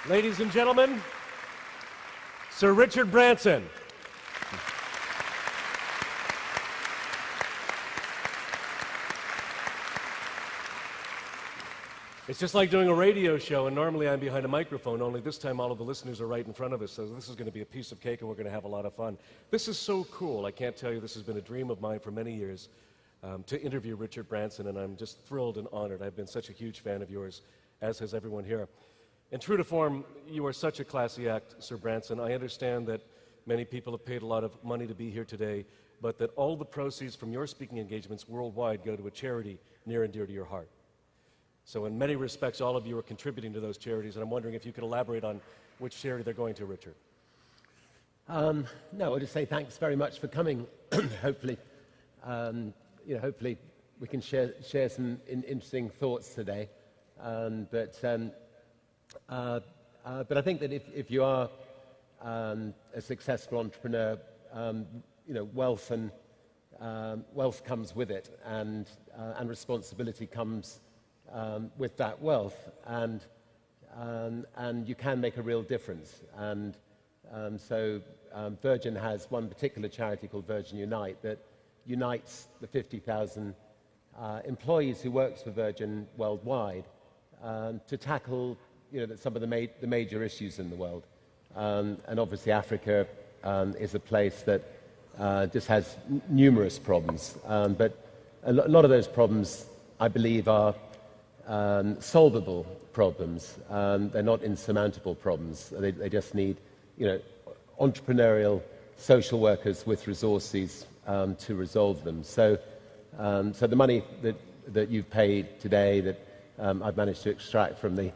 Ladies and gentlemen, Sir Richard Branson. It's just like doing a radio show, and normally I'm behind a microphone, only this time all of the listeners are right in front of us, so this is going to be a piece of cake and we're going to have a lot of fun. This is so cool. I can't tell you, this has been a dream of mine for many years, to interview Richard Branson, and I'm just thrilled and honored. I've been such a huge fan of yours, as has everyone here. And true to form, you are such a classy act, Sir Branson. I understand that many people have paid a lot of money to be here today, but that all the proceeds from your speaking engagements worldwide go to a charity near and dear to your heart. So in many respects, all of you are contributing to those charities, and I'm wondering if you could elaborate on which charity they're going to, Richard. No, I'll just say thanks very much for coming. Hopefully, hopefully we can share some interesting thoughts today. But I think that if you are a successful entrepreneur, wealth comes with it, and responsibility comes with that wealth, and you can make a real difference. And so Virgin has one particular charity called Virgin Unite that unites the 50,000 employees who works for Virgin worldwide to tackle some of the major issues in the world. And obviously Africa is a place that just has numerous problems. But a lot of those problems, I believe, are solvable problems. They're not insurmountable problems. They just need, entrepreneurial social workers with resources to resolve them. So the money that you've paid today, that I've managed to extract from the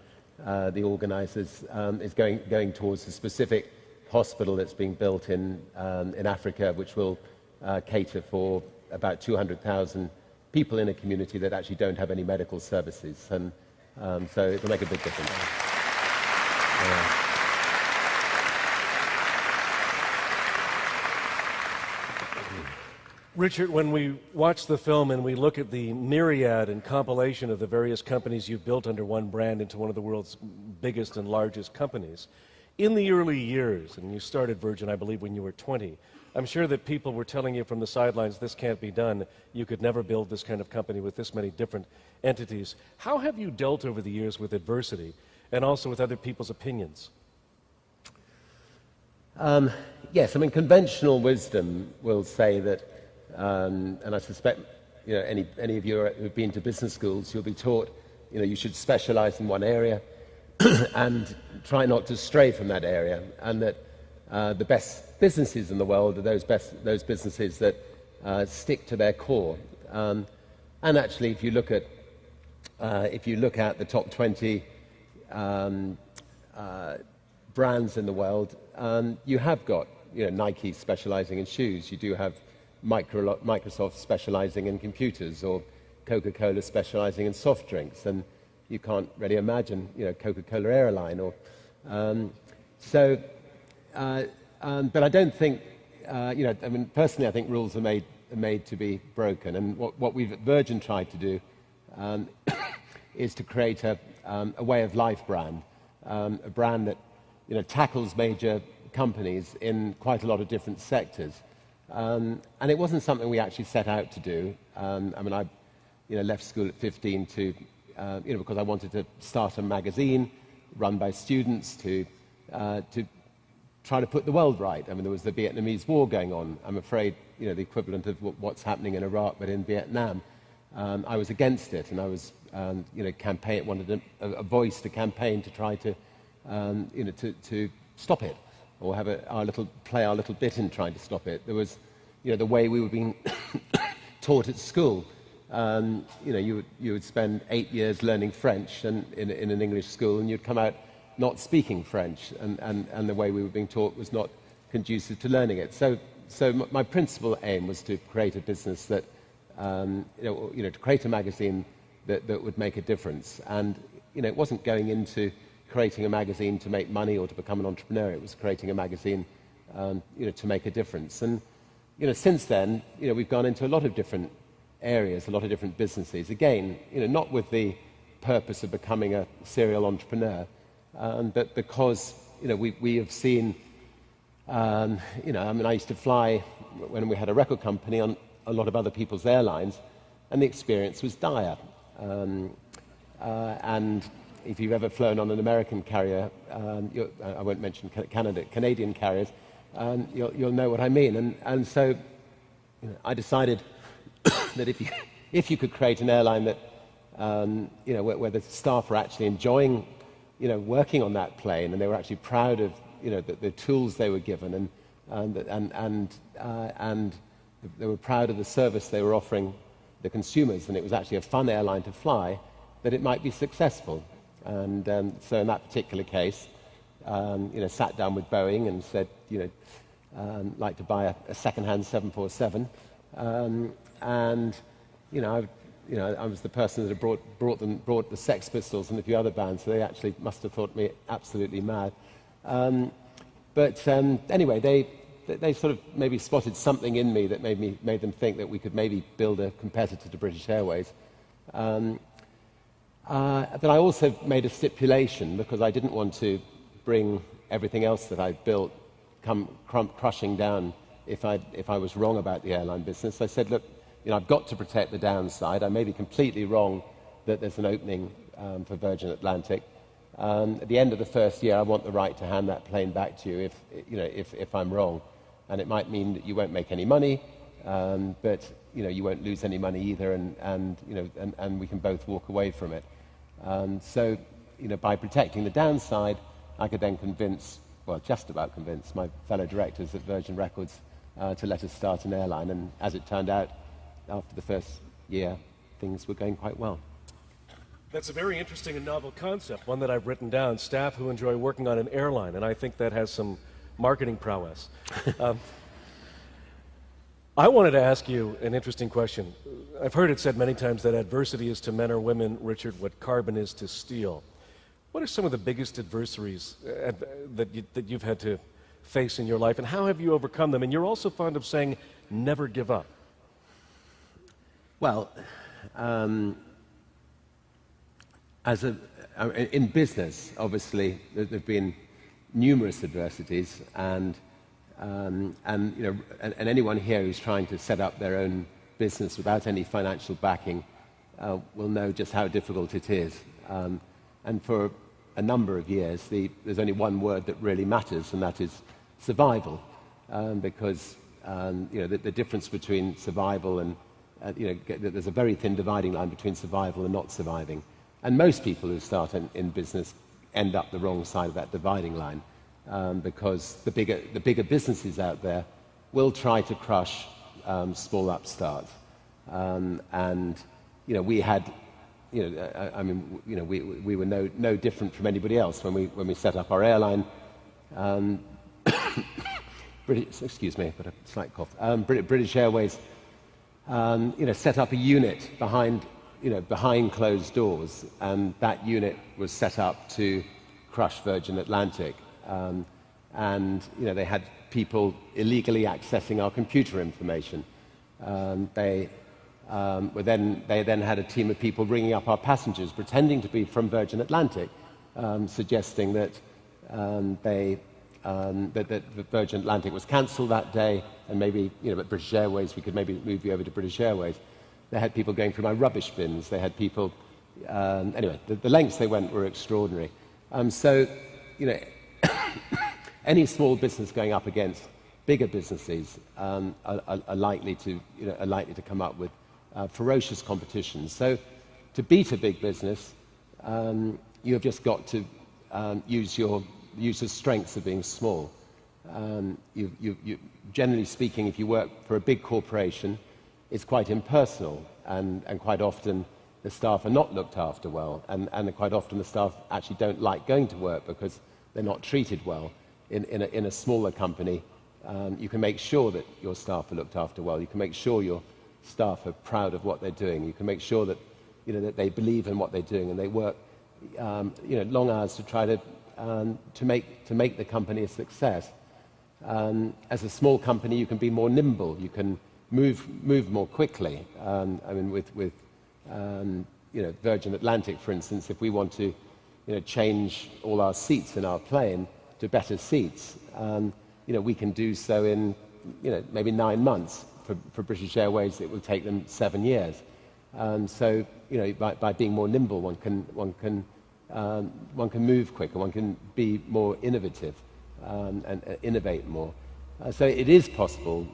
organisers, is going towards a specific hospital that's being built in Africa, which will cater for about 200,000 people in a community that actually don't have any medical services, and so it'll make a big difference. Richard, when we watch the film and we look at the myriad and compilation of the various companies you've built under one brand into one of the world's biggest and largest companies, in the early years, and you started Virgin, I believe, when you were 20, I'm sure that people were telling you from the sidelines, this can't be done, you could never build this kind of company with this many different entities. How have you dealt over the years with adversity and also with other people's opinions? Yes, I mean, conventional wisdom will say that, and I suspect any of you who've been to business schools, you'll be taught you should specialize in one area and try not to stray from that area, and that the best businesses in the world are those businesses that stick to their core. And actually, if you look at the top 20 brands in the world, you have got Nike specializing in shoes. You do have Microsoft specializing in computers, or Coca-Cola specializing in soft drinks, and you can't really imagine Coca-Cola Airline, or but I don't think, personally I think rules are made to be broken, and what we've at Virgin tried to do is to create a way of life brand, a brand that tackles major companies in quite a lot of different sectors. And it wasn't something we actually set out to do. I left school at 15 to, because I wanted to start a magazine run by students to try to put the world right. I mean, there was the Vietnamese War going on. I'm afraid, the equivalent of what's happening in Iraq, but in Vietnam. I was against it, and I was, wanted a voice to campaign to try to, to stop it, or have play our little bit in trying to stop it. There was, the way we were being taught at school. You would spend 8 years learning French in an English school, and you'd come out not speaking French, and the way we were being taught was not conducive to learning it. So my principal aim was to create a business that, to create a magazine that would make a difference. And it wasn't going into creating a magazine to make money or to become an entrepreneur. It was creating a magazine, to make a difference. And since then, we've gone into a lot of different areas, a lot of different businesses. Again, not with the purpose of becoming a serial entrepreneur, but because we have seen, I mean, I used to fly when we had a record company on a lot of other people's airlines, and the experience was dire. And if you've ever flown on an American carrier, I won't mention Canadian carriers, you'll know what I mean. And so I decided that if you could create an airline that, where the staff were actually enjoying, working on that plane, and they were actually proud of, the tools they were given, and they were proud of the service they were offering the consumers, and it was actually a fun airline to fly, that it might be successful. And so in that particular case, sat down with Boeing and said, like to buy a second-hand 747, and I was the person that had brought the Sex Pistols and a few other bands, so they actually must have thought me absolutely mad. But anyway, they sort of maybe spotted something in me that made them think that we could maybe build a competitor to British Airways. But I also made a stipulation, because I didn't want to bring everything else that I built come crushing down if I was wrong about the airline business. I said, look, I've got to protect the downside. I may be completely wrong that there's an opening for Virgin Atlantic. At the end of the first year, I want the right to hand that plane back to you if I'm wrong. And it might mean that you won't make any money, but you won't lose any money either, and we can both walk away from it. So by protecting the downside, I could then just about convince my fellow directors at Virgin Records to let us start an airline. And as it turned out, after the first year, things were going quite well. That's a very interesting and novel concept, one that I've written down, staff who enjoy working on an airline, and I think that has some marketing prowess. I wanted to ask you an interesting question. I've heard it said many times that adversity is to men or women, Richard, what carbon is to steel. What are some of the biggest adversaries that you've had to face in your life, and how have you overcome them? And you're also fond of saying, never give up. Well, in business, obviously, there have been numerous adversities, and anyone here who's trying to set up their own business without any financial backing will know just how difficult it is. And for a number of years, there's only one word that really matters, and that is survival, because the difference between survival and there's a very thin dividing line between survival and not surviving. And most people who start in business end up the wrong side of that dividing line, because the bigger businesses out there will try to crush small upstarts. And we had, we were no different from anybody else when we set up our airline. Excuse me, I've got a slight cough. British Airways, set up a unit behind closed doors, and that unit was set up to crush Virgin Atlantic. And they had people illegally accessing our computer information. They then had a team of people ringing up our passengers, pretending to be from Virgin Atlantic, suggesting that that Virgin Atlantic was cancelled that day, and maybe at British Airways we could maybe move you over to British Airways. They had people going through my rubbish bins. They had people. Anyway, the lengths they went were extraordinary. So any small business going up against bigger businesses are likely to come up with ferocious competition. So to beat a big business, you've just got to use the strengths of being small. Generally speaking, if you work for a big corporation, it's quite impersonal, and quite often the staff are not looked after well, and quite often the staff actually don't like going to work because they're not treated well. In a smaller company, you can make sure that your staff are looked after well. You can make sure your staff are proud of what they're doing. You can make sure that that they believe in what they're doing, and they work long hours to try to make the company a success. As a small company, you can be more nimble. You can move more quickly. With Virgin Atlantic, for instance, if we want to change all our seats in our plane to better seats, we can do so in maybe 9 months. For British Airways, it will take them 7 years. So by being more nimble, one can move quicker, one can be more innovative and innovate more. So it is possible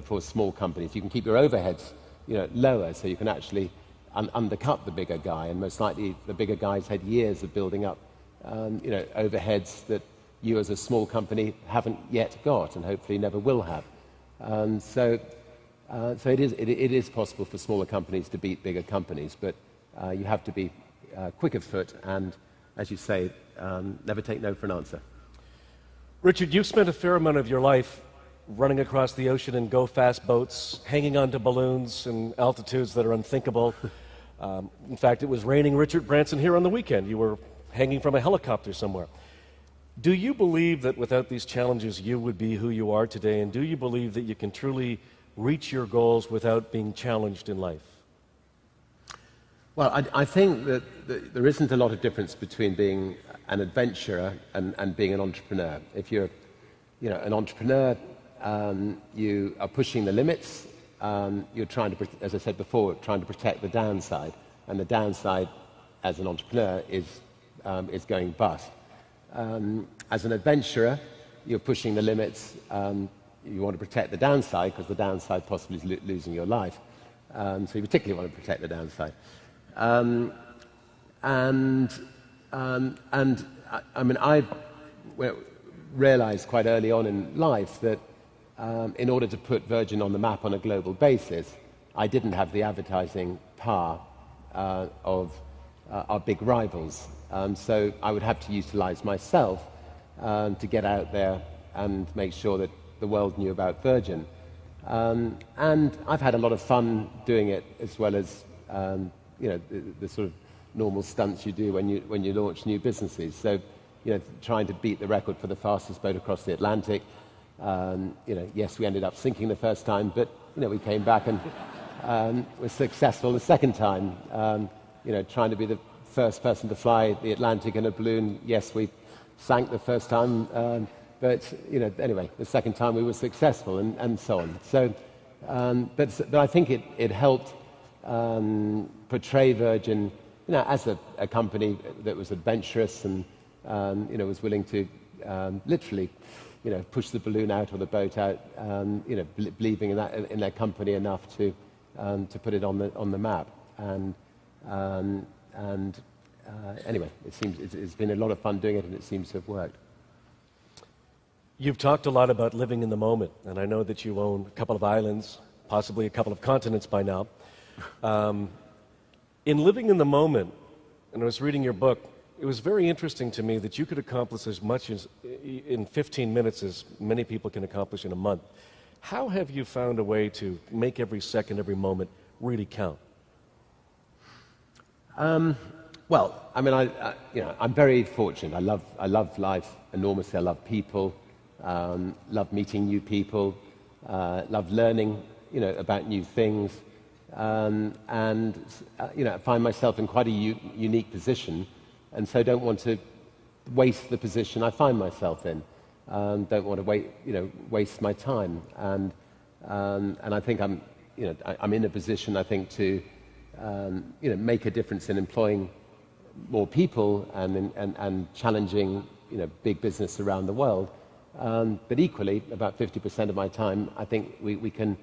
for small companies. You can keep your overheads lower, so you can actually undercut the bigger guy. And most likely, the bigger guys had years of building up overheads that you as a small company haven't yet got, and hopefully never will have. So it is possible for smaller companies to beat bigger companies, but you have to be quick of foot and, as you say, never take no for an answer. Richard, you've spent a fair amount of your life running across the ocean in go-fast boats, hanging onto balloons in altitudes that are unthinkable. In fact, it was raining Richard Branson here on the weekend. You were hanging from a helicopter somewhere. Do you believe that without these challenges you would be who you are today, and do you believe that you can truly reach your goals without being challenged in life? Well, I think that there isn't a lot of difference between being an adventurer and being an entrepreneur. If you're an entrepreneur, you are pushing the limits. You're trying to, as I said before, trying to protect the downside. And the downside, as an entrepreneur, is going bust. As an adventurer, you're pushing the limits. You want to protect the downside because the downside possibly is losing your life. So you particularly want to protect the downside. I realized quite early on in life that in order to put Virgin on the map on a global basis, I didn't have the advertising power of our big rivals. So I would have to utilize myself to get out there and make sure that the world knew about Virgin. And I've had a lot of fun doing it, as well as the sort of normal stunts you do when you launch new businesses. So trying to beat the record for the fastest boat across the Atlantic. Yes, we ended up sinking the first time, but we came back and were successful the second time. Trying to be the first person to fly the Atlantic in a balloon. Yes, we sank the first time, but anyway, the second time we were successful, and so on. So, but I think it helped portray Virgin, as a company that was adventurous and was willing to literally, push the balloon out or the boat out, believing in their company enough to put it on the map. Anyway, it's been a lot of fun doing it, and it seems to have worked. You've talked a lot about living in the moment, and I know that you own a couple of islands, possibly a couple of continents by now. In living in the moment, and I was reading your book, it was very interesting to me that you could accomplish as much as in 15 minutes as many people can accomplish in a month. How have you found a way to make every second, every moment really count? Well, I'm very fortunate. I love life enormously. I love people. Love meeting new people. Love learning, about new things. I find myself in quite a unique position, and so don't want to waste the position I find myself in. Don't want to waste my time. And I think I'm in a position, I think, to make a difference in employing more people and challenging big business around the world. But equally, about 50% of my time, I think we can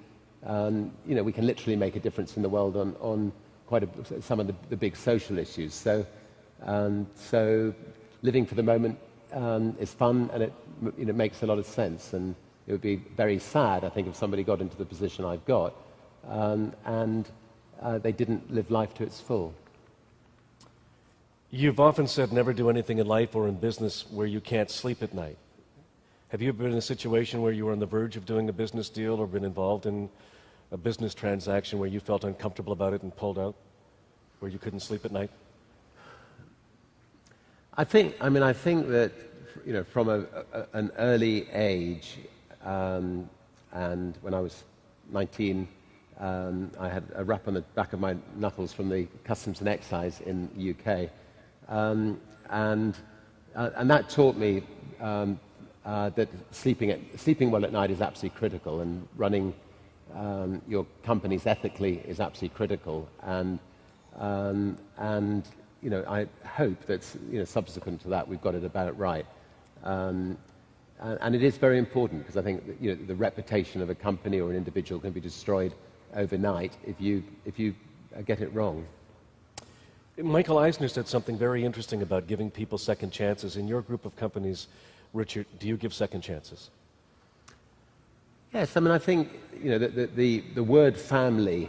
literally make a difference in the world on some of the big social issues. So living for the moment is fun, and it makes a lot of sense. And it would be very sad, I think, if somebody got into the position I've got and they didn't live life to its full. You've often said never do anything in life or in business where you can't sleep at night. Have you ever been in a situation where you were on the verge of doing a business deal or been involved in a business transaction where you felt uncomfortable about it and pulled out, where you couldn't sleep at night? I think that from an early age, and when I was 19, I had a rap on the back of my knuckles from the Customs and Excise in the UK, And that taught me that sleeping well at night is absolutely critical, and running your companies ethically is absolutely critical. And I hope that subsequent to that we've got it about right. And it is very important, because I think that, the reputation of a company or an individual can be destroyed overnight if you get it wrong. Michael Eisner said something very interesting about giving people second chances. In your group of companies, Richard, do you give second chances? Yes, I mean, I think the word family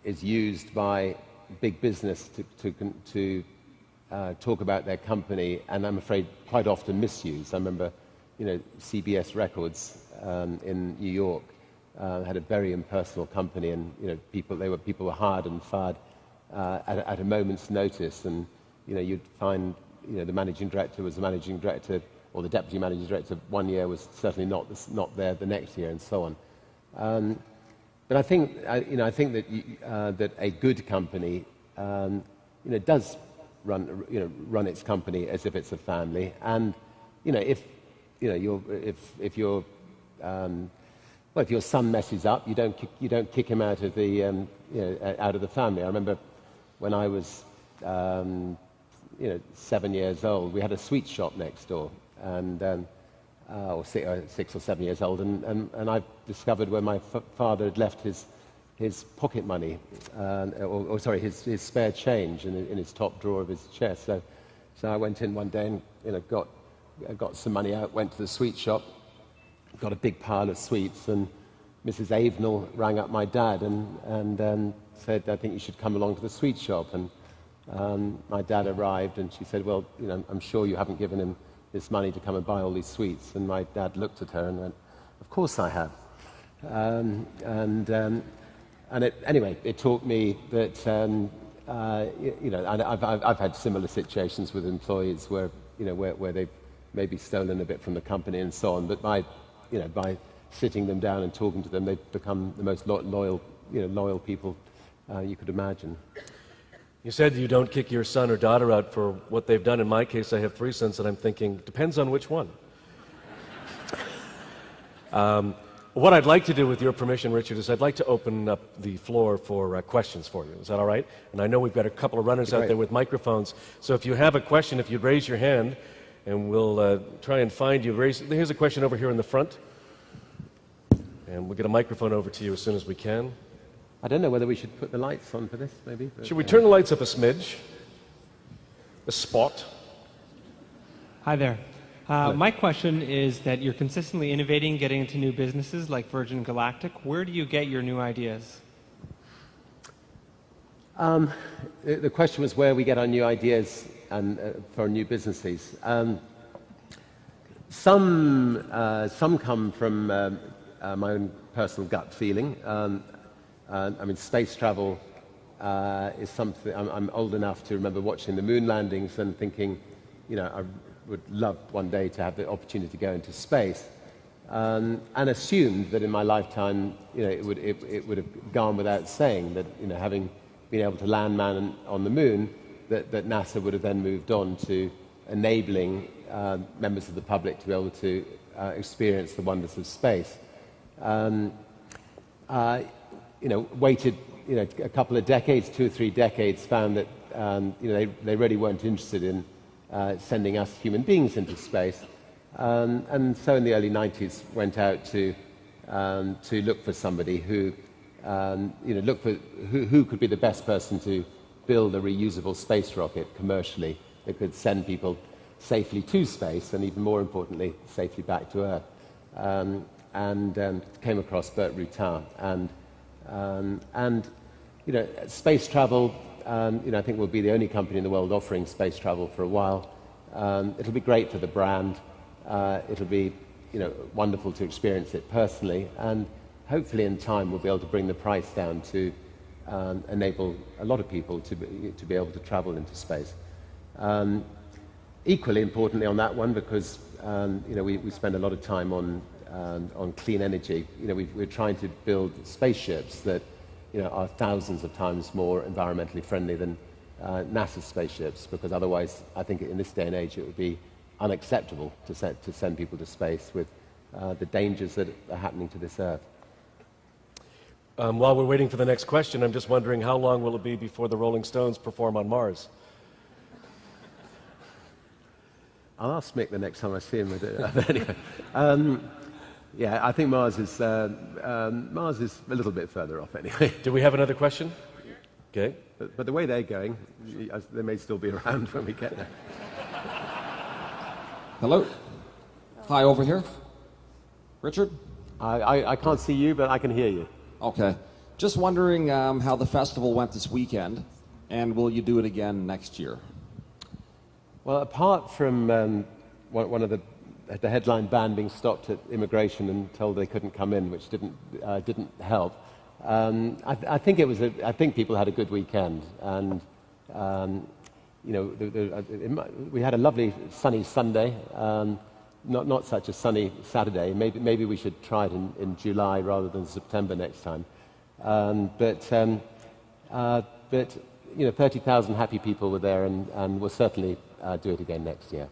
is used by big business to talk about their company, and I'm afraid quite often misused. I remember, CBS Records in New York had a very impersonal company, and people were hired and fired at a moment's notice, and you'd find the managing director was the managing director, or the deputy managing director one year was certainly not there the next year, and so on. But I think that a good company does run its company as if it's a family, and if your son messes up, you don't kick him out of the family. I remember when I was 7 years old, we had a sweet shop next door, and or 6 or 7 years old, and I discovered where my father had left his pocket money, his spare change in his top drawer of his chest. So I went in one day and got some money out, went to the sweet shop, got a big pile of sweets, and Mrs. Avenel rang up my dad and said, "I think you should come along to the sweet shop." And my dad arrived, and she said, "Well, I'm sure you haven't given him this money to come and buy all these sweets." And my dad looked at her and went, "Of course I have." Anyway, it taught me that and I've had similar situations with employees where they've maybe stolen a bit from the company and so on, but by sitting them down and talking to them, they've become the most loyal people you could imagine. You said you don't kick your son or daughter out for what they've done. In my case, I have 3 sons, and I'm thinking, depends on which one. What I'd like to do, with your permission, Richard, is I'd like to open up the floor for questions for you. Is that all right? And I know we've got a couple of runners out there with microphones, so if you have a question, if you'd raise your hand, and we'll try and find you. Here's a question over here in the front, and we'll get a microphone over to you as soon as we can. I don't know whether we should put the lights on for this, maybe. Should we turn the lights up a smidge? A spot? Hi there. My question is that you're consistently innovating, getting into new businesses like Virgin Galactic. Where do you get your new ideas? The question was where we get our new ideas and for new businesses. Some come from my own personal gut feeling. I mean, space travel is something. I'm old enough to remember watching the moon landings and thinking, I would love one day to have the opportunity to go into space, and assumed that in my lifetime, it would have gone without saying that, having been able to land man on the moon, that NASA would have then moved on to enabling members of the public to be able to experience the wonders of space. Waited a couple of decades, 2 or 3 decades, found that they really weren't interested in sending us human beings into space, and so in the early 90s went out to look for somebody who who could be the best person to build a reusable space rocket commercially that could send people safely to space, and even more importantly, safely back to Earth. And came across Bert Rutan, and space travel. I think we'll be the only company in the world offering space travel for a while. It'll be great for the brand. It'll be wonderful to experience it personally, and hopefully in time we'll be able to bring the price down to enable a lot of people to be able to travel into space. Equally importantly on that one, because we spend a lot of time on clean energy. We're trying to build spaceships that are thousands of times more environmentally friendly than NASA spaceships, because otherwise I think in this day and age it would be unacceptable to send people to space with the dangers that are happening to this Earth. While we're waiting for the next question, I'm just wondering how long will it be before the Rolling Stones perform on Mars? I'll ask Mick the next time I see him. Anyway, yeah, I think Mars is a little bit further off anyway. Do we have another question? Okay. But the way they're going, they may still be around when we get there. Hello. Hi, over here. Richard? I can't see you, but I can hear you. Okay. Just wondering how the festival went this weekend, and will you do it again next year? Well, apart from one of the headline band being stopped at immigration and told they couldn't come in, which didn't help, I think people had a good weekend, and we had a lovely sunny Sunday. Not such a sunny Saturday. Maybe we should try it in July rather than September next time. But 30,000 happy people were there, and we'll certainly do it again next year.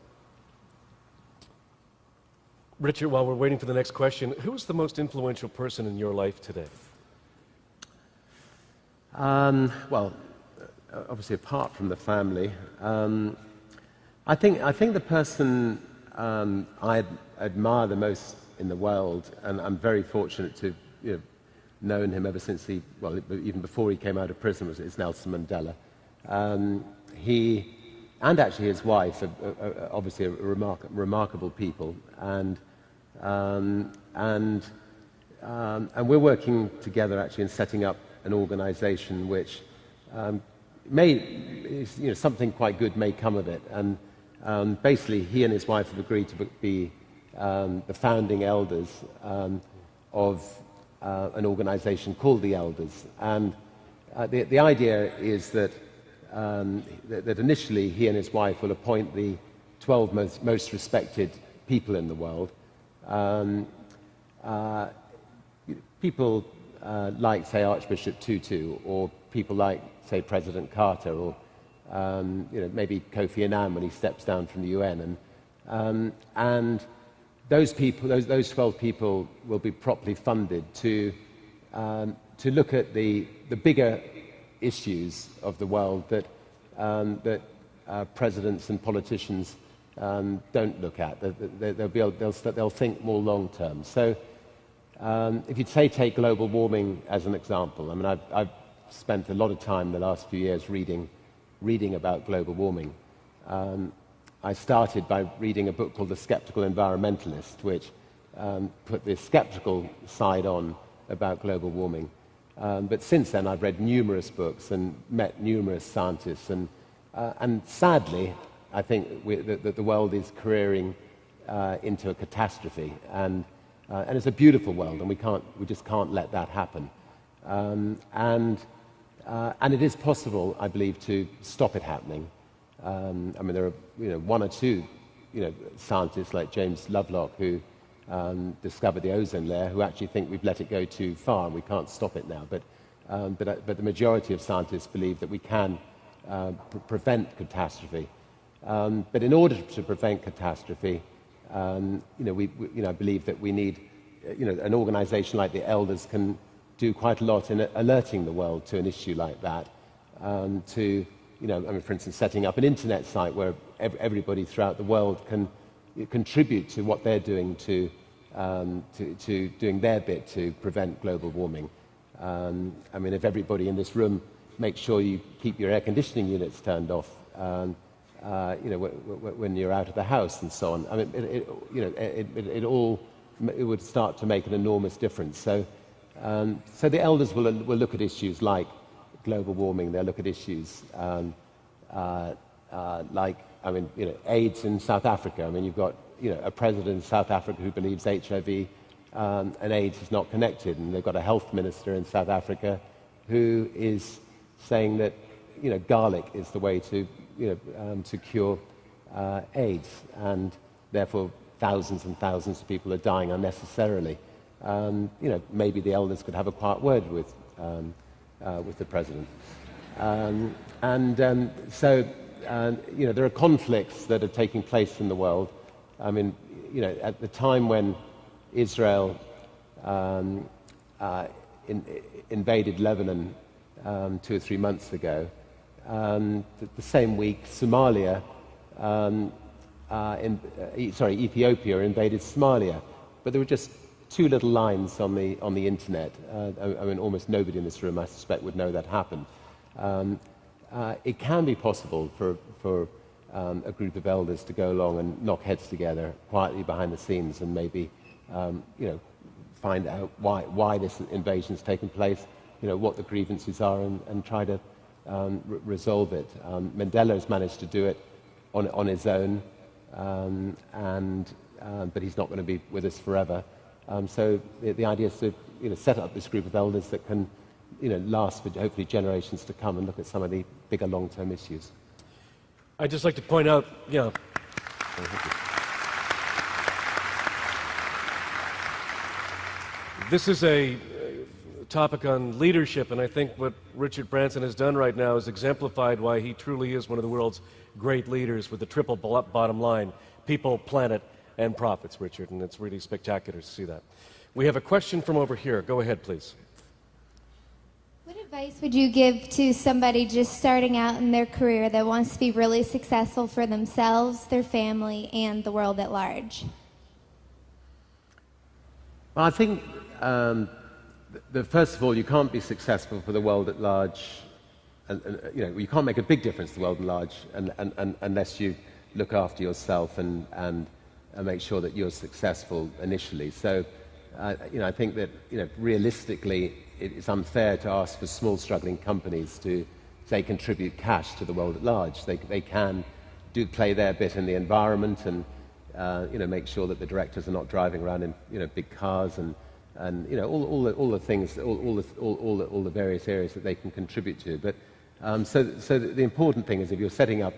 Richard, while we're waiting for the next question, who is the most influential person in your life today? Well, obviously apart from the family, I think the person I admire the most in the world, and I'm very fortunate to known him ever since even before he came out of prison, is Nelson Mandela. He and actually his wife are obviously remarkable people, and we're working together actually in setting up an organisation which something quite good may come of it. And basically, he and his wife have agreed to be the founding elders of an organisation called the Elders. And the idea is that initially he and his wife will appoint the 12 most respected people in the world. People like, say, Archbishop Tutu, or people like, say, President Carter, or maybe Kofi Annan when he steps down from the UN, and those people, those 12 people, will be properly funded to look at the bigger issues of the world that presidents and politicians don't look at. They'll think more long term. So, if you'd take global warming as an example, I mean, I've spent a lot of time the last few years reading about global warming. I started by reading a book called The Skeptical Environmentalist, which put the skeptical side on about global warming. But since then, I've read numerous books and met numerous scientists, and sadly, I think that the world is careering into a catastrophe, and it's a beautiful world, and we just can't let that happen. And it is possible, I believe, to stop it happening. I mean, there are one or two scientists like James Lovelock who discovered the ozone layer, who actually think we've let it go too far and we can't stop it now. But the majority of scientists believe that we can prevent catastrophe. But in order to prevent catastrophe, I believe that we need an organisation like the Elders can do quite a lot in alerting the world to an issue like that. For instance, setting up an internet site where everybody throughout the world can contribute to what they're doing to doing their bit to prevent global warming. If everybody in this room makes sure you keep your air conditioning units turned off, when you're out of the house and so on, it would start to make an enormous difference. So the Elders will look at issues like global warming. They'll look at issues like AIDS in South Africa. You've got a president in South Africa who believes HIV and AIDS is not connected, and they've got a health minister in South Africa who is saying that garlic is the way to cure AIDS, and therefore thousands and thousands of people are dying unnecessarily. Maybe the Elders could have a quiet word with the president. There are conflicts that are taking place in the world. I mean, at the time when Israel invaded Lebanon 2 or 3 months ago, the same week Somalia, Ethiopia invaded Somalia. But there were just 2 little lines on the internet. I mean, almost nobody in this room, I suspect, would know that happened. It can be possible for a group of elders to go along and knock heads together quietly behind the scenes and maybe, find out why this invasion's taken place, what the grievances are, and try to resolve it. Mandela's managed to do it on his own, but he's not going to be with us forever. So the idea is to set up this group of elders that can last for hopefully generations to come and look at some of the bigger long-term issues. I'd just like to point out, this is a topic on leadership, and I think what Richard Branson has done right now is exemplified why he truly is one of the world's great leaders with the triple bottom line: people, planet, and profits, Richard, and it's really spectacular to see that. We have a question from over here. Go ahead, please. What advice would you give to somebody just starting out in their career that wants to be really successful for themselves, their family, and the world at large? Well, I think first of all, you can't be successful for the world at large, you can't make a big difference to the world at large unless you look after yourself and make sure that you're successful initially. So, I think that realistically, it's unfair to ask for small, struggling companies to, say, contribute cash to the world at large. They can play their bit in the environment and make sure that the directors are not driving around in big cars and all the things, all the various areas that they can contribute to. But so the important thing is, if you're setting out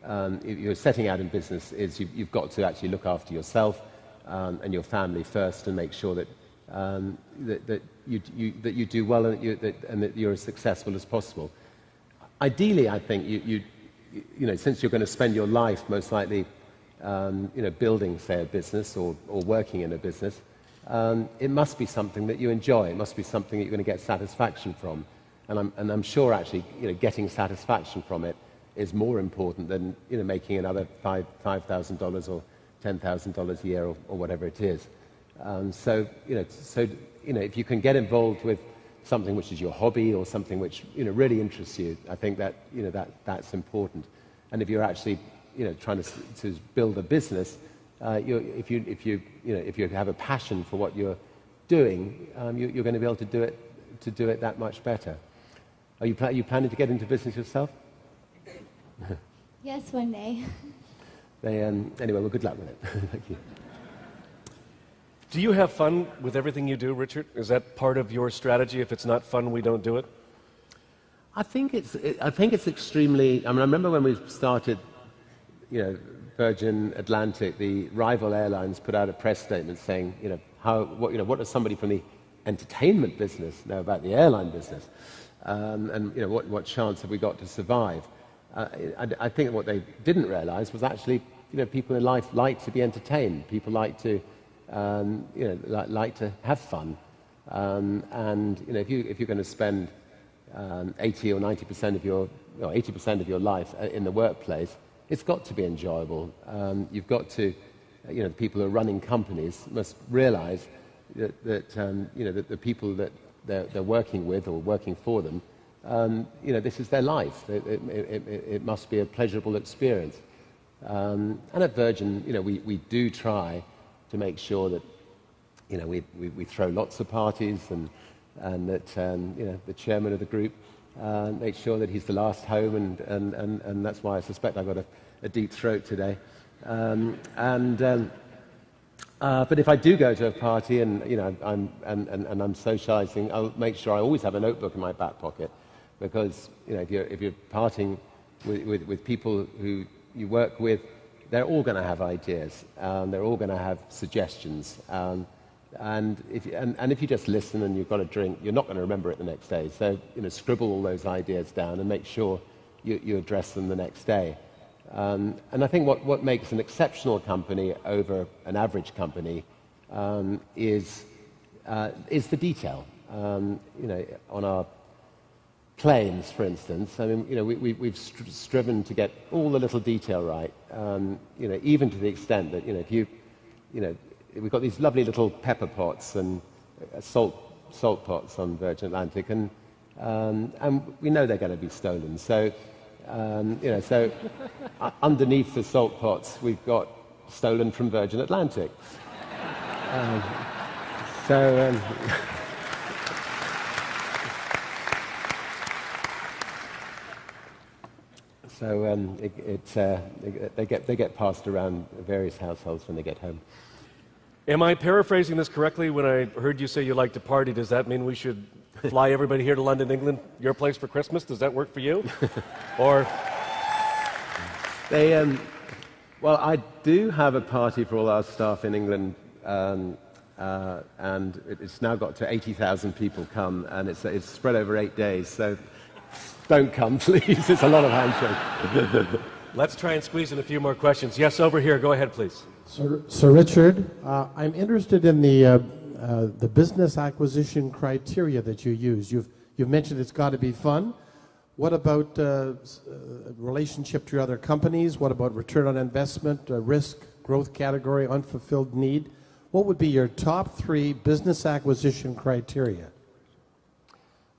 in business, is you've got to actually look after yourself and your family first, and make sure that that you do well and that you're as successful as possible. Ideally, I think since you're going to spend your life most likely building, say, a business or working in a business, it must be something that you enjoy. It must be something that you're going to get satisfaction from. And I'm sure actually getting satisfaction from it is more important than making another $5,000 or $10,000 a year or whatever it is. If you can get involved with something which is your hobby or something which really interests you, I think that that's important. And if you're actually trying to build a business, if you have a passion for what you're doing, you're going to be able to do it that much better. Are you planning to get into business yourself? Yes, one day. Anyway, well, good luck with it. Thank you. Do you have fun with everything you do, Richard? Is that part of your strategy? If it's not fun, we don't do it? I think it's extremely. I mean, I remember when we started, Virgin Atlantic, the rival airlines put out a press statement saying, what does somebody from the entertainment business know about the airline business? What chance have we got to survive? I think what they didn't realize was actually, people in life like to be entertained. People like to, like to have fun. If you're going to spend 80 or 90% of your, 80% of your life in the workplace, it's got to be enjoyable. You've got to, people who are running companies must realize that the people that they're working with or working for them, this is their life. It must be a pleasurable experience. And at Virgin, we do try to make sure that, we throw lots of parties and that, the chairman of the group makes sure that he's the last home, and that's why I suspect I've got a deep throat today. But if I do go to a party and I'm socializing, I'll make sure I always have a notebook in my back pocket, because if you're partying with people who you work with, they're all going to have ideas. They're all going to have suggestions. and if you just listen and you've got a drink, you're not going to remember it the next day. So, scribble all those ideas down and make sure you address them the next day. And I think what makes an exceptional company over an average company is the detail. On our planes, for instance, I mean, we've striven to get all the little detail right. Even to the extent that we've got these lovely little pepper pots and salt pots on Virgin Atlantic, and we know they're going to be stolen. So, so underneath the salt pots, we've got stolen from Virgin Atlantic. They get passed around various households when they get home. Am I paraphrasing this correctly? When I heard you say you like to party, does that mean we should fly everybody here to London, England, your place for Christmas? Does that work for you? Or well, I do have a party for all our staff in England, and it's now got to 80,000 people come, and it's spread over 8 days. So don't come, please. It's a lot of handshake. Let's try and squeeze in a few more questions. Yes, over here. Go ahead, please. Sir Richard, I'm interested in the business acquisition criteria that you use. You've mentioned it's got to be fun. What about relationship to your other companies? What about return on investment, risk, growth category, unfulfilled need? What would be your top 3 business acquisition criteria?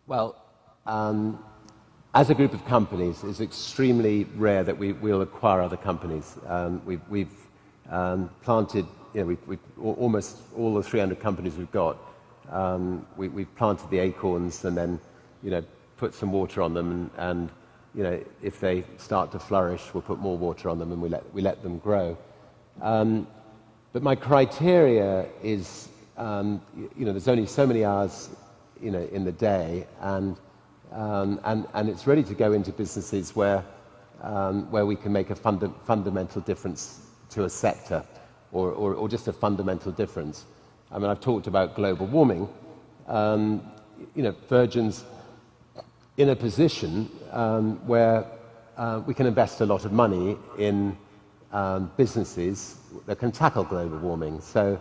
Well, as a group of companies, it's extremely rare that we'll acquire other companies. We've planted, almost all the 300 companies we've got. We've planted the acorns and then, put some water on them, and if they start to flourish, we'll put more water on them and we let them grow. But my criteria is, there's only so many hours, in the day, and it's ready to go into businesses where we can make a fundamental difference to a sector, or just a fundamental difference. I mean, I've talked about global warming. Virgin's in a position where we can invest a lot of money in businesses that can tackle global warming. So,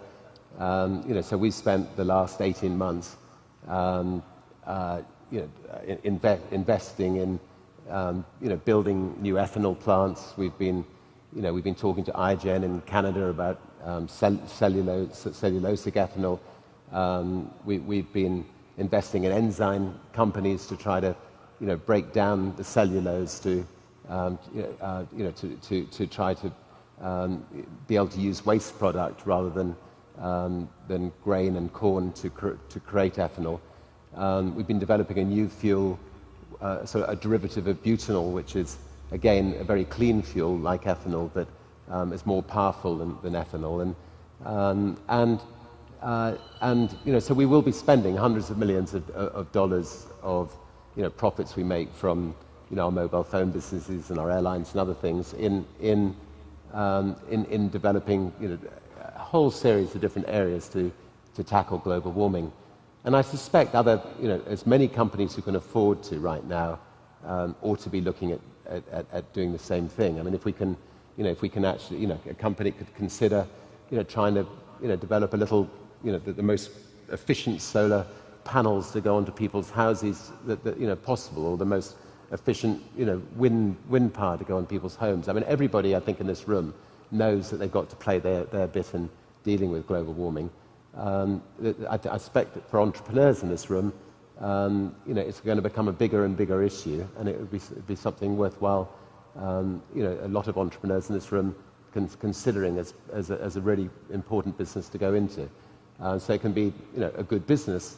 so we spent the last 18 months, investing in, building new ethanol plants. We've been talking to iGen in Canada about cellulosic ethanol. We've been investing in enzyme companies to try to, break down the cellulose to try to be able to use waste product rather than grain and corn to create ethanol. We've been developing a new fuel, sort of a derivative of butanol, which is again a very clean fuel like ethanol, but is more powerful than ethanol. So we will be spending hundreds of millions of dollars of profits we make from our mobile phone businesses and our airlines and other things in developing a whole series of different areas to tackle global warming. And I suspect other, as many companies who can afford to right now ought to be looking at doing the same thing. I mean, if we can actually, a company could consider, trying to, develop a little, the most efficient solar panels to go onto people's houses that possible, or the most efficient, wind power to go on people's homes. I mean, everybody, I think, in this room knows that they've got to play their bit in dealing with global warming. I suspect that for entrepreneurs in this room, it's going to become a bigger and bigger issue, and it would be something worthwhile. A lot of entrepreneurs in this room considering as a really important business to go into. So it can be, a good business.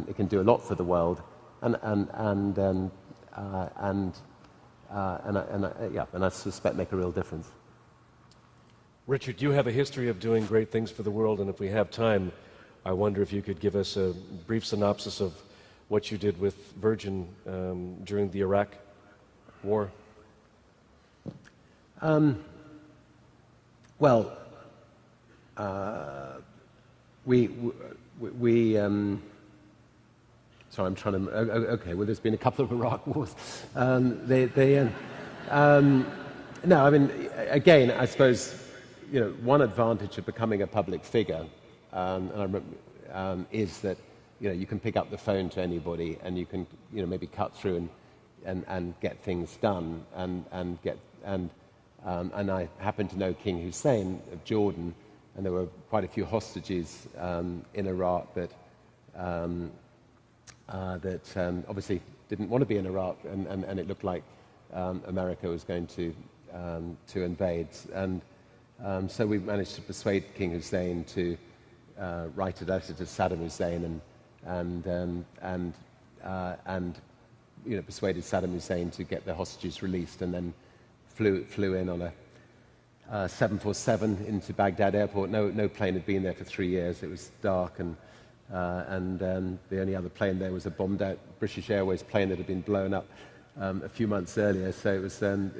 It can do a lot for the world, and I suspect make a real difference. Richard, you have a history of doing great things for the world, and if we have time, I wonder if you could give us a brief synopsis of what you did with Virgin during the Iraq War. sorry, I'm trying to. Okay, well, there's been a couple of Iraq wars. No, I mean, again, I suppose, one advantage of becoming a public figure is that, you can pick up the phone to anybody and you can, maybe cut through and get things done and I happen to know King Hussein of Jordan, and there were quite a few hostages in Iraq that obviously didn't want to be in Iraq, and it looked like America was going to invade. And so we managed to persuade King Hussein to write a letter to Saddam Hussein and persuaded Saddam Hussein to get the hostages released, and then flew in on a 747 into Baghdad airport. No plane had been there for 3 years. It was dark, and the only other plane there was a bombed-out British Airways plane that had been blown up a few months earlier. So it was an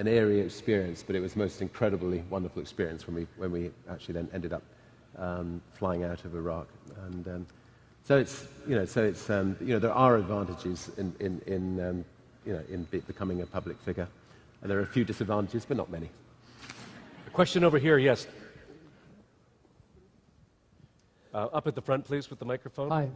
eerie experience, but it was a most incredibly wonderful experience when we actually then ended up flying out of Iraq. And so there are advantages in becoming a public figure. And there are a few disadvantages, but not many. A question over here, yes. Up at the front, please, with the microphone. Hi.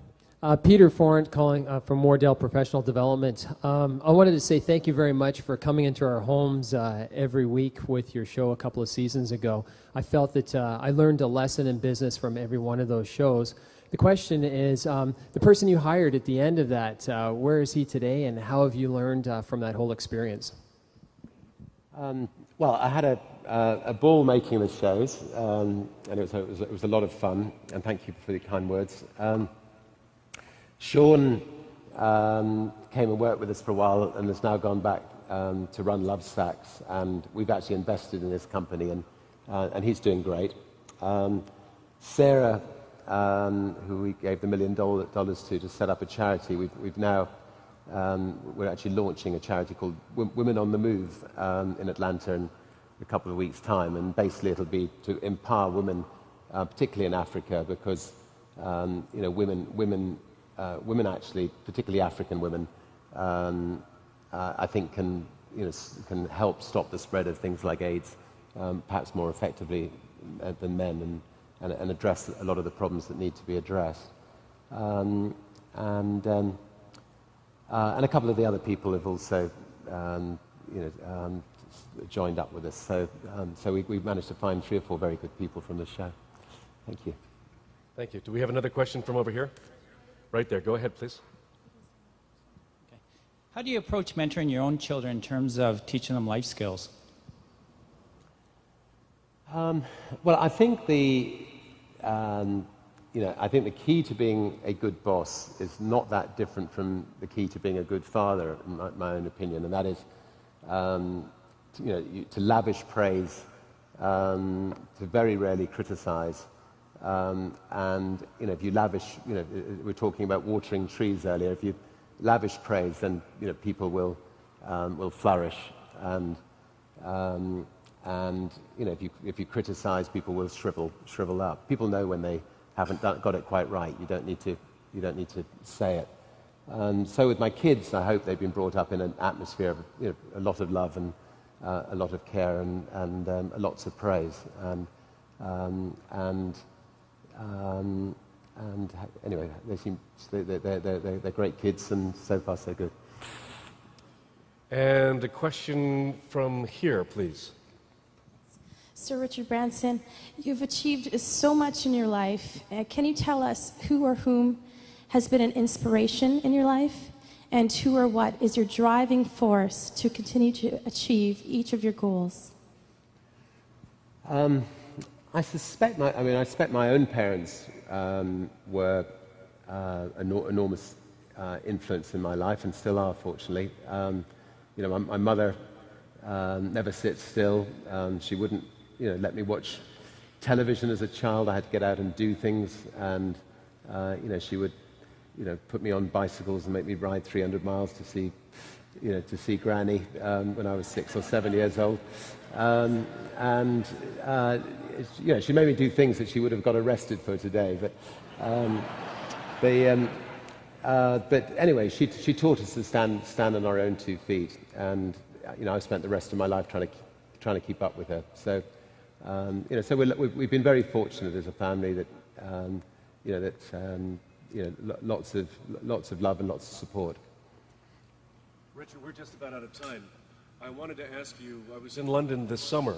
Peter Forant calling from Wardell Professional Development. I wanted to say thank you very much for coming into our homes every week with your show a couple of seasons ago. I felt that I learned a lesson in business from every one of those shows. The question is, the person you hired at the end of that, where is he today, and how have you learned from that whole experience? Well, I had a ball making the shows, and it was a lot of fun, and thank you for the kind words. Sean came and worked with us for a while and has now gone back to run Love Sacks, and we've actually invested in this company, and he's doing great. Sarah, who we gave the $1 million to set up a charity, we've now we're actually launching a charity called Women on the Move in Atlanta in a couple of weeks' time, and basically it'll be to empower women, particularly in Africa, because women actually, particularly African women, I think can help stop the spread of things like AIDS, perhaps more effectively than men, and address a lot of the problems that need to be addressed. And a couple of the other people have also, joined up with us. So we've managed to find 3 or 4 very good people from the show. Thank you. Thank you. Do we have another question from over here? Right there. Go ahead, please. Okay. How do you approach mentoring your own children in terms of teaching them life skills? Well, I think I think the key to being a good boss is not that different from the key to being a good father, in my own opinion, and that is, to lavish praise, to very rarely criticize, and if you lavish, we're talking about watering trees earlier. If you lavish praise, then people will flourish, and if you criticize, people will shrivel up. People know when they haven't got it quite right. You don't need to say it. So with my kids, I hope they've been brought up in an atmosphere of a lot of love and a lot of care and lots of praise. And anyway, they're great kids, and so far so good. And a question from here, please. Sir Richard Branson, you've achieved so much in your life. Can you tell us who or whom has been an inspiration in your life, and who or what is your driving force to continue to achieve each of your goals? I suspect my own parents were enormous influence in my life, and still are, fortunately. My mother never sits still. She wouldn't let me watch television as a child. I had to get out and do things, and she would put me on bicycles and make me ride 300 miles to see Granny when I was 6 or 7 years old. And she made me do things that she would have got arrested for today. But anyway, she taught us to stand on our own 2 feet, and I've spent the rest of my life trying to keep up with her. So so we've been very fortunate as a family that lots of love and lots of support. Richard, we're just about out of time. I wanted to ask you, I was in London this summer,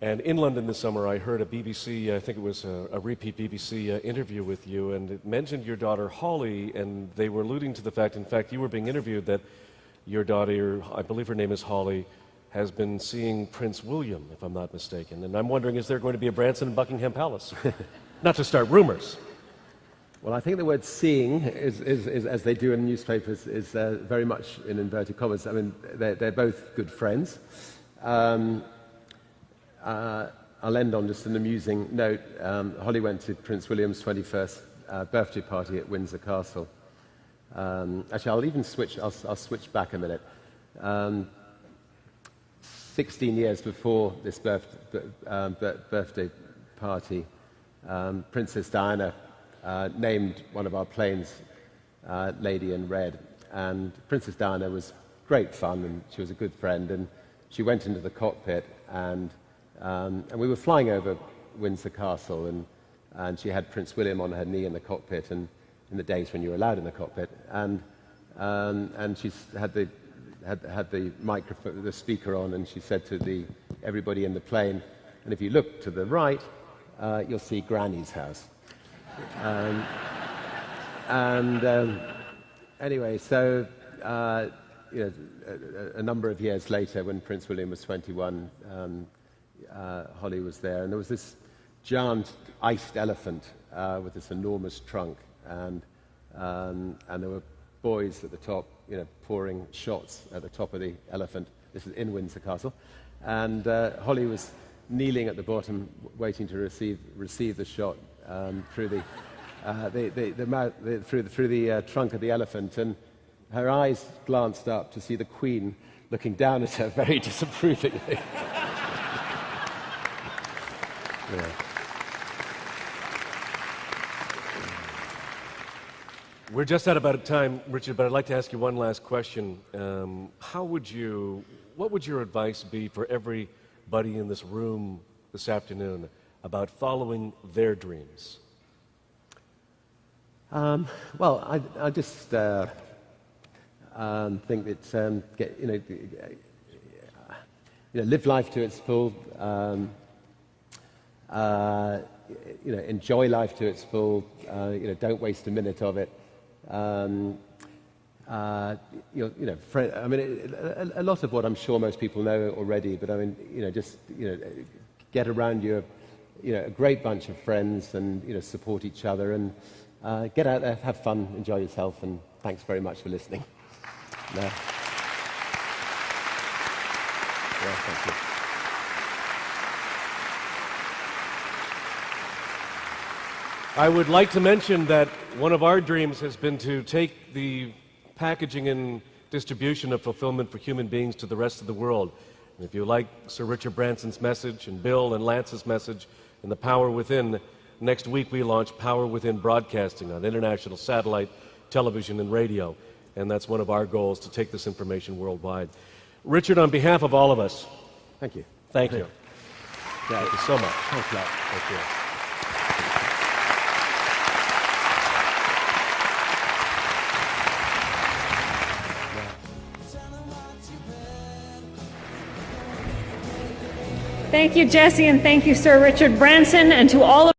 and in London this summer I heard a BBC, I think it was a repeat BBC interview with you, and it mentioned your daughter Holly, and they were alluding to the fact, in fact, you were being interviewed, that your daughter, I believe her name is Holly, has been seeing Prince William, if I'm not mistaken. And I'm wondering, is there going to be a Branson in Buckingham Palace? Not to start rumors. Well, I think the word seeing, is as they do in newspapers, is very much in inverted commas. I mean, they're both good friends. I'll end on just an amusing note. Holly went to Prince William's 21st birthday party at Windsor Castle. Actually, I'll switch back a minute. 16 years before this birthday party, Princess Diana named one of our planes Lady in Red, and Princess Diana was great fun, and she was a good friend, and she went into the cockpit, and we were flying over Windsor Castle, and she had Prince William on her knee in the cockpit, and in the days when you were allowed in the cockpit, and she had the microphone, the speaker on, and she said to everybody in the plane, and if you look to the right, you'll see Granny's house. Anyway, so a number of years later, when Prince William was 21, Holly was there, and there was this giant iced elephant with this enormous trunk, and there were boys at the top, pouring shots at the top of the elephant. This is in Windsor Castle, and Holly was kneeling at the bottom, waiting to receive the shot through the trunk of the elephant, and her eyes glanced up to see the Queen looking down at her very disapprovingly. Yeah. We're just out about time, Richard, but I'd like to ask you one last question. What would your advice be for everybody in this room this afternoon about following their dreams? Well, I just think that live life to its full. Enjoy life to its full. Don't waste a minute of it. A lot of what I'm sure most people know already, but get around a great bunch of friends, and support each other, and get out there, have fun, enjoy yourself, and thanks very much for listening. Thank you. I would like to mention that one of our dreams has been to take the packaging and distribution of fulfillment for human beings to the rest of the world. And if you like Sir Richard Branson's message, and Bill and Lance's message, and the Power Within, next week we launch Power Within Broadcasting on international satellite, television, and radio. And that's one of our goals, to take this information worldwide. Richard, on behalf of all of us, thank you. Thank you. Thank you so much. Thanks a lot. Thank you. Thank you, Jesse, and thank you, Sir Richard Branson, and to all of